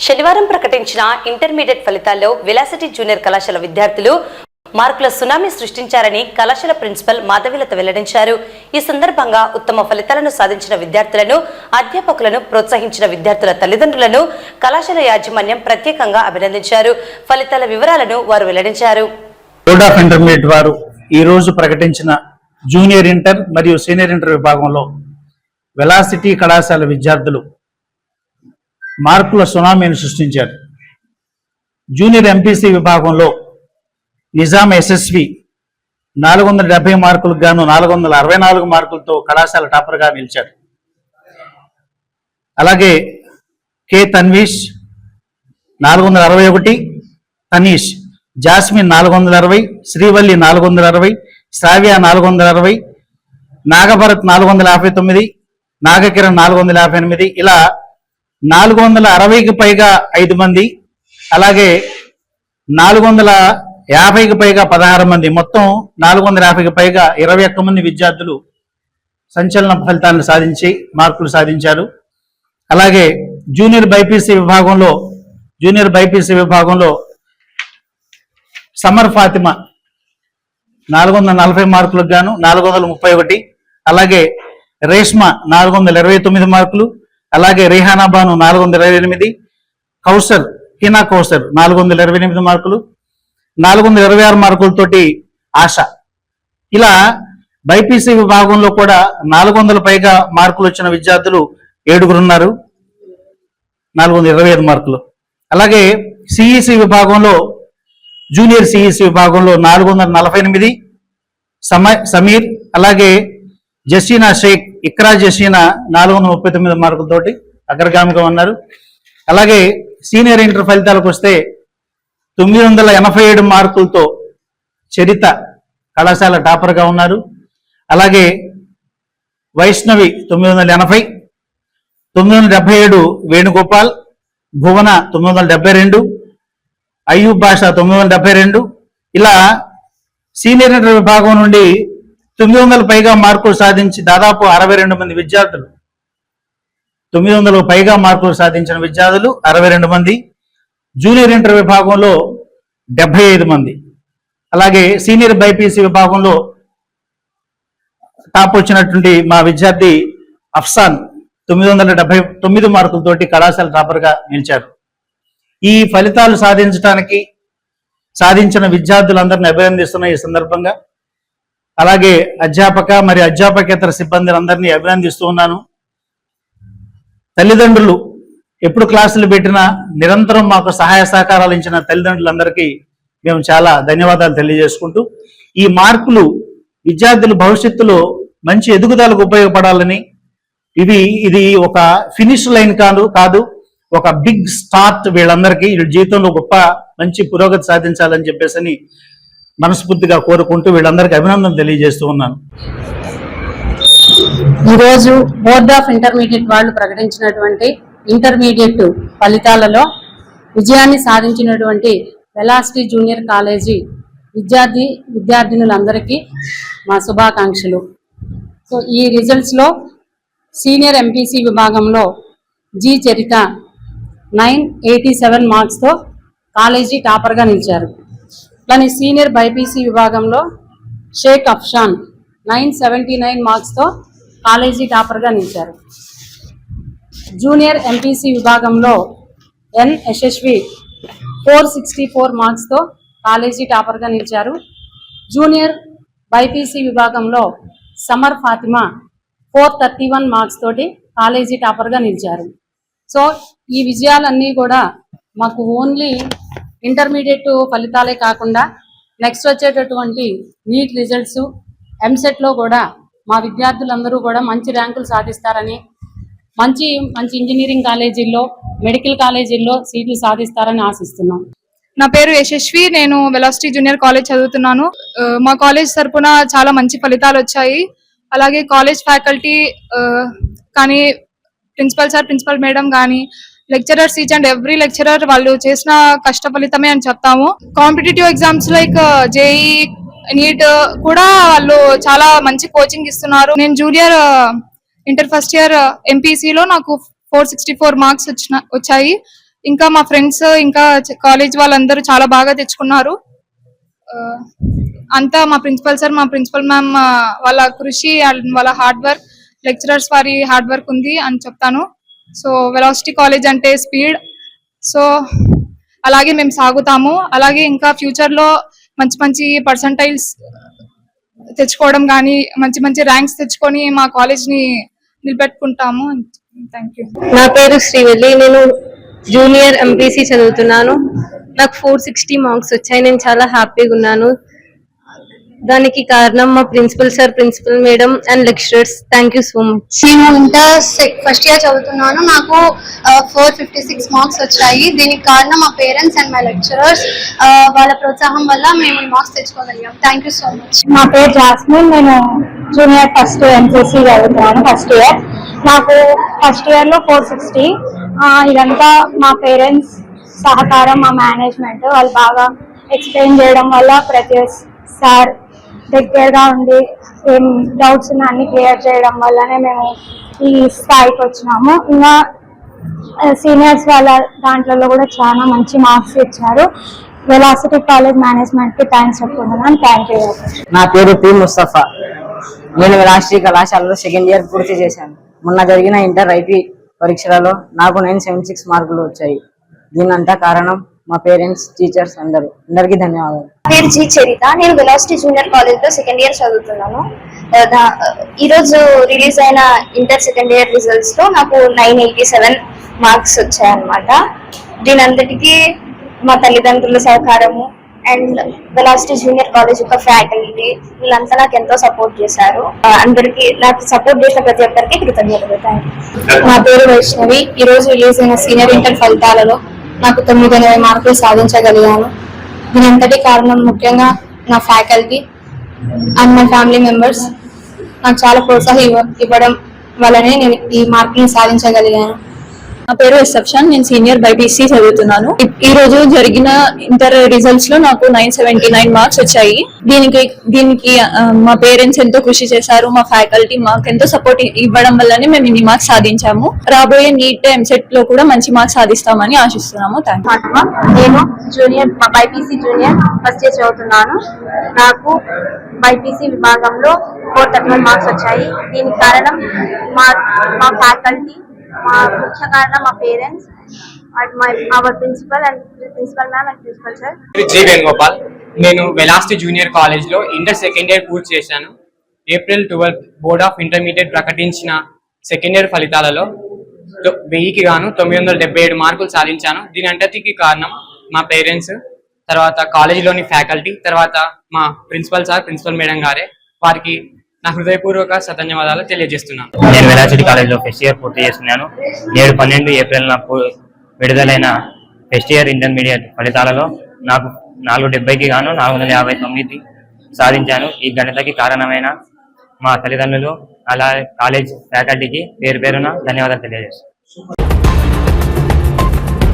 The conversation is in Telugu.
శనివారం ప్రకటించిన ఇంటర్మీడియట్ ఫలితాల్లో వెలాసిటీ జూనియర్ కళాశాల విద్యార్థులు మార్కుల సునామీ సృష్టించారని కళాశాల ప్రిన్సిపల్ మాధవిలత వెల్లడించారు. ఈ సందర్భంగా ఉత్తమ ఫలితాలను సాధించిన విద్యార్థులను, అధ్యాపకులను ప్రోత్సహించిన విద్యార్థుల తల్లిదండ్రులను కళాశాల యాజమాన్యం ప్రత్యేకంగా అభినందించారు. ఫలితాల వివరాలను వారు వెల్లడించారు. బోర్డ్ ఆఫ్ ఇంటర్మీడియట్ వారు ఈ రోజు ప్రకటించిన జూనియర్ ఇంటర్ మరియు సీనియర్ ఇంటర్ విభాగంలో వెలాసిటీ కళాశాల విద్యార్థులు మార్కుల సునామీని సృష్టించారు. జూనియర్ ఎంపీసీ విభాగంలో నిజాం ఎస్ఎస్వి 470 మార్కులకు గాను 464 మార్కులతో కళాశాల టాపర్గా నిలిచారు. అలాగే కె తన్వీష్ 461, తనీష్, జాస్మిన్ 460, శ్రీవల్లి 460, శ్రావ్య 460, నాగభరత్ 459, నాగకిరణ్ 458, ఇలా 460కి పైగా 5 మంది, అలాగే 450కి పైగా 16 మంది, మొత్తం 450కి పైగా 21 మంది విద్యార్థులు సంచలన ఫలితాలను సాధించి మార్కులు సాధించారు. అలాగే జూనియర్ బైపీసీ విభాగంలో సమర్ ఫాతిమా 440 మార్కులకు గాను 431, అలాగే రేష్మా 429 మార్కులు, అలాగే రిహానా బాను 428, హినా కౌసర్ 428 మార్కులు, 426 మార్కులతోటి ఆశ. ఇలా బైపీసీ విభాగంలో కూడా 400 పైగా మార్కులు వచ్చిన విద్యార్థులు 7 ఉన్నారు, 425 మార్కులు. అలాగే సిఈసి విభాగంలో జూనియర్ సిఈసి విభాగంలో 448 సమీర్, అలాగే జసీనా షేక్, ఇక్రా జసీనా 439 మార్కులతోటి అగ్రగామిగా ఉన్నారు. అలాగే సీనియర్ ఇంటర్ ఫలితాలకు వస్తే 987 మార్కులతో చరిత కళాశాల టాపర్గా ఉన్నారు. అలాగే వైష్ణవి 980, 977 వేణుగోపాల్, భువన 972, అయ్యూబ్ బాషా 972. ఇలా సీనియర్ ఇంటర్ విభాగం నుండి 900 పైగా మార్కులు సాధించి దాదాపు 62 మంది విద్యార్థులు, 900 పైగా మార్కులు సాధించిన విద్యార్థులు 62 మంది, జూనియర్ ఇంటర్ విభాగంలో 75 మంది, అలాగే సీనియర్ బైపీసీ విభాగంలో టాప్ వచ్చినటువంటి మా విద్యార్థి అఫ్సాన్ 979 మార్కులతోటి కళాశాల టాపర్గా నిలిచారు. ఈ ఫలితాలు సాధించిన విద్యార్థులందరినీ అభినందిస్తున్న ఈ సందర్భంగా అలాగే అధ్యాపక మరియు అధ్యాపకేతర సిబ్బందిలందరినీ అభినందిస్తూ ఉన్నాను. తల్లిదండ్రులు ఎప్పుడు క్లాసులు పెట్టినా నిరంతరం మాకు సహాయ సహకారాలు ఇచ్చిన తల్లిదండ్రులందరికీ మేము చాలా ధన్యవాదాలు తెలియజేసుకుంటూ, ఈ మార్కులు విద్యార్థులు భవిష్యత్తులో మంచి ఎదుగుదలకు ఉపయోగపడాలని, ఇది ఒక ఫినిష్ లైన్ కాదు, ఒక బిగ్ స్టార్ట్. వీళ్ళందరికీ జీవితంలో గొప్ప మంచి పురోగతి సాధించాలని చెప్పేసి మనస్ఫూర్తిగా కోరుకుంటూ వీళ్ళందరికీ అభినందనలు తెలియజేస్తూ ఉన్నాను. ఈరోజు బోర్డ్ ఆఫ్ ఇంటర్మీడియట్ వాళ్ళు ప్రకటించినటువంటి ఇంటర్మీడియట్ విజయాన్ని సాధించినటువంటి వెలాసిటీ జూనియర్ కాలేజీ విద్యార్థినులందరికీ మా శుభాకాంక్షలు. సో ఈ రిజల్ట్స్లో సీనియర్ ఎంపీసీ విభాగంలో జి చరిత 987 మార్క్స్తో కాలేజీ టాపర్గా నిలిచారు. అలానే సీనియర్ బైపీసీ విభాగంలో షేక్ అఫ్షాన్ 979 మార్క్స్తో కాలేజీ టాపర్గా నిలిచారు. జూనియర్ ఎంపీసీ విభాగంలో ఎన్ యశస్వి 464 మార్క్స్తో కాలేజీ టాపర్గా నిలిచారు. జూనియర్ బైపీసీ విభాగంలో సమర్ ఫాతిమా 431 మార్క్స్ తోటి కాలేజీ టాపర్గా నిలిచారు. సో ఈ విజయాలన్నీ కూడా మాకు ఓన్లీ ఇంటర్మీడియట్ ఫలితాలే కాకుండా నెక్స్ట్ వచ్చేటటువంటి నీట్ రిజల్ట్స్, ఎంసెట్లో కూడా మా విద్యార్థులందరూ కూడా మంచి ర్యాంకులు సాధిస్తారని, మంచి ఇంజనీరింగ్ కాలేజీల్లో, మెడికల్ కాలేజీల్లో సీట్లు సాధిస్తారని ఆశిస్తున్నాం. నా పేరు యశస్వి, నేను వెలాసిటీ జూనియర్ కాలేజ్ చదువుతున్నాను. మా కాలేజ్ తరపున చాలా మంచి ఫలితాలు వచ్చాయి. అలాగే కాలేజ్ ఫ్యాకల్టీ కానీ, ప్రిన్సిపల్ సార్, ప్రిన్సిపల్ మేడం కానీ, lecturers, each and every lecturer వాళ్ళు చేసిన కష్ట ఫలితమే అని చెప్తాము. Competitive exams like JEE, NEET కూడా వాళ్ళు చాలా మంచి కోచింగ్ ఇస్తున్నారు. నేను జూనియర్ ఇంటర్ ఫస్ట్ ఇయర్ ఎంపీసీలో నాకు 464 మార్క్స్ వచ్చాయి. ఇంకా మా ఫ్రెండ్స్ ఇంకా కాలేజ్ వాళ్ళందరూ చాలా బాగా తెచ్చుకున్నారు. అంతా మా ప్రిన్సిపల్ సార్, మా ప్రిన్సిపల్ మ్యామ్ వాళ్ళ కృషి and వాళ్ళ హార్డ్ వర్క్, లెక్చరర్స్ వారి హార్డ్ వర్క్ ఉంది అని చెప్తాను. సో వెలాసిటీ కాలేజ్ అంటే స్పీడ్. సో అలాగే మేము సాగుతాము. అలాగే ఇంకా ఫ్యూచర్ లో మంచి మంచి పర్సంటైల్స్ తెచ్చుకోవడం కానీ, మంచి మంచి ర్యాంక్స్ తెచ్చుకొని మా కాలేజ్ ని నిలబెట్టుకుంటాము. Thank you. నా పేరు శ్రీవల్లి. నేను జూనియర్ ఎంపీసీ చదువుతున్నాను. నాకు 460 మార్క్స్ వచ్చాయి. నేను చాలా హ్యాపీగా ఉన్నాను. దానికి కారణం మా principal sir, principal madam and lecturers. Thank you so much. నేను ఇంటర్ ఫస్ట్ ఇయర్ చదువుతున్నాను. నాకు 456 మార్క్స్ వచ్చాయి. దీనికి కారణం మా పేరెంట్స్ అండ్ మై లెక్చరర్స్. వాళ్ళ ప్రోత్సాహం వల్ల మేము ఈ మార్క్స్ తెచ్చుకోగలిగాం. Thank you so much. నా పేరు జాస్మిన్. నేను జూనియర్ ఫస్ట్ ఎంపీసీ చదువుతున్నాను ఫస్ట్ ఇయర్. నాకు ఫస్ట్ ఇయర్ లో 460. ఇదంతా మా పేరెంట్స్ సహకారం, మా మేనేజ్మెంట్ వాళ్ళు బాగా ఎక్స్ప్లెయిన్ చేయడం వల్ల, ప్రతి సార్ దగ్గరగా ఉండి ఏం డౌట్స్ ఉన్నా అన్ని క్లియర్ చేయడం వల్లనే మేము ఈ స్థాయికి వచ్చినాము. ఇంకా సీనియర్స్ వాళ్ళ దాంట్లో కూడా చాలా మంచి మార్క్స్ ఇచ్చారు. వెలాసిటీ కాలేజ్ మేనేజ్మెంట్ కి థ్యాంక్స్ చెప్పుకుంటున్నాను. Thank you. నా పేరు పి ముస్తఫా. నేను వెలాసిటీ కళాశాలలో సెకండ్ ఇయర్ పూర్తి చేశాను. మొన్న జరిగిన ఇంటర్ ఐటీ పరీక్షలలో నాకు 976 మార్కులు వచ్చాయి. దీనంతా కారణం మా పేరెంట్స్, టీచర్స్ అందరికీ ధన్యవాదాలు. పేరు జి చరిత. నేను వెలాసిటీ జూనియర్ కాలేజ్ లో సెకండ్ ఇయర్ చదువుతున్నాను. ఈ రోజు రిలీజ్ అయిన ఇంటర్ సెకండ్ ఇయర్ రిజల్ట్స్ లో నాకు 987 మార్క్స్ వచ్చాయన్నమాట. దీని అంతటికీ మా తల్లిదండ్రుల సహకారము అండ్ వెలాసిటీ జూనియర్ కాలేజ్ యొక్క ఫ్యాకల్టీ వీళ్ళంతా నాకు ఎంతో సపోర్ట్ చేశారు. అందరికి నాకు సపోర్ట్ చేసిన ప్రతి ఒక్కరికి కృతజ్ఞతలు. Thank you. నా పేరు వైష్ణవి. ఈ రోజు రిలీజ్ అయిన సీనియర్ ఇంటర్ ఫలితాలలో నాకు 980 మార్కులు సాధించగలిగాను. దీనంతటి కారణం ముఖ్యంగా నా faculty and my family members నాకు చాలా ప్రోత్సాహం ఇవ్వడం వల్లనే నేను ఈ మార్కులను సాధించగలిగాను. నా పేరు ఎస్ఎఫ్షన్. నేను సీనియర్ బైపీసీ చదువుతున్నాను. ఈ రోజు జరిగిన ఇంటర్ రిజల్ట్స్ లో నాకు 979 మార్క్స్ వచ్చాయి. దీనికి మా పేరెంట్స్ ఎంతో కృషి చేశారు. మా ఫ్యాకల్టీ మాకు ఎంతో సపోర్ట్ ఇవ్వడం వల్లనే మేము ఇన్ని మార్క్స్ సాధించాము. రాబోయే నీట్ ఎంసెట్ లో కూడా మంచి మార్క్స్ సాధిస్తామని ఆశిస్తున్నాము. Thank you. నేను junior BiPC junior first year చదువుతున్నాను. నాకు బైపీసీ విభాగంలో 431 మార్క్స్ వచ్చాయి. దీనికి కారణం మా ఫ్యాకల్టీ, మా ముఖ్య కారణం మా parents and our principal ma'am and principal sir. G Venugopal. నేను వెలాసిటీ జూనియర్ కాలేజ్ లో ఇంటర్ సెకండ్ ఇయర్ పూర్తి చేశాను. April 12 బోర్డ్ ఆఫ్ ఇంటర్మీడియట్ ప్రకటించిన సెకండ్ ఇయర్ ఫలితాలలో 1000కి గాను 977 మార్కులు సాధించాను. దీని అంతటికి కారణం మా పేరెంట్స్, తర్వాత కాలేజీలోని ఫ్యాకల్టీ, తర్వాత మా ప్రిన్సిపల్ సార్, ప్రిన్సిపల్ మేడం గారే. వారికి నా హృదయపూర్వక ధన్యవాదాలు తెలియజేస్తున్నాను. నేను వెలాసిటీ కాలేజ్ లో ఫస్ట్ ఇయర్ పూర్తి చేస్తున్నాను. 7/12 ఏప్రిల్ విడుదలైన ఫస్ట్ ఇయర్ ఇంటర్మీడియట్ ఫలితాలలో నాకు 470కి గాను 459 సాధించాను. ఈ ఘనతకి కారణమైన మా తల్లిదండ్రులు, అలా కాలేజ్ ఫ్యాకల్టీకి పేరు పేరున ధన్యవాదాలు తెలియజేస్తాను.